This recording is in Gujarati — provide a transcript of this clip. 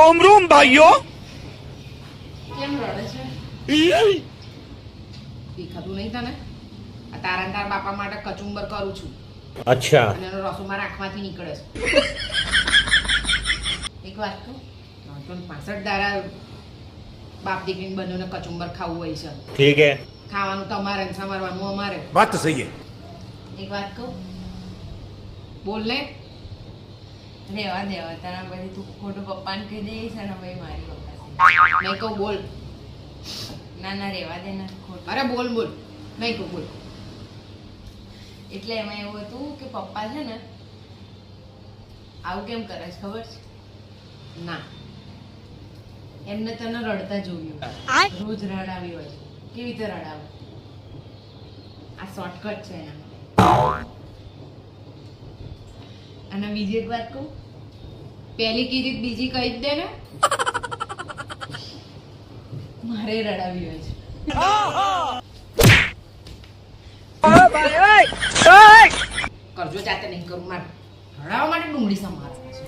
रोम रोम भाइयों. કેમ રડે છે? દેખાતું નહીં તને? આ તારા ને તારા બાપા માટે કચુંબર કરું છું. अच्छा. અને એનો રસો મારા આંખમાંથી નીકળે છે. એક વાત કહું, 65 દાડા બાપ દીકરીને બંનેને કચુંબર ખાવું હોય છે. ठीक है. ખાવાનું તમારે ને સમારવાનું અમારે. बात तो सही है. એક વાત કહું, બોલ ને. રેવા દેવા તારા પછી તું ખોટું પપ્પાને કહી દઈશ અને ભાઈ મારી વખતે નહીં કહું બોલ. ના ના રેવા દે ને ખોટું. અરે બોલ બોલ. નહીં કહું બોલ. એટલે એમાં એવું હતું કે પપ્પા છે ને આવું કેમ કરે છે ખબર છે? ના. એમને તને રડતા જોયું, રોજ રડાવી હોય છે. કેવી રીતે રડાવે? આ શોર્ટકટ છે એના. અને બીજી એક વાત કહું, પહેલી કીધી બીજી કહી જ દે ને. મારે રડાવી હોય છે. કરજો જાતે નહીં કરું મારે રડાવવા માટે ડુંગળી સમારવા છે.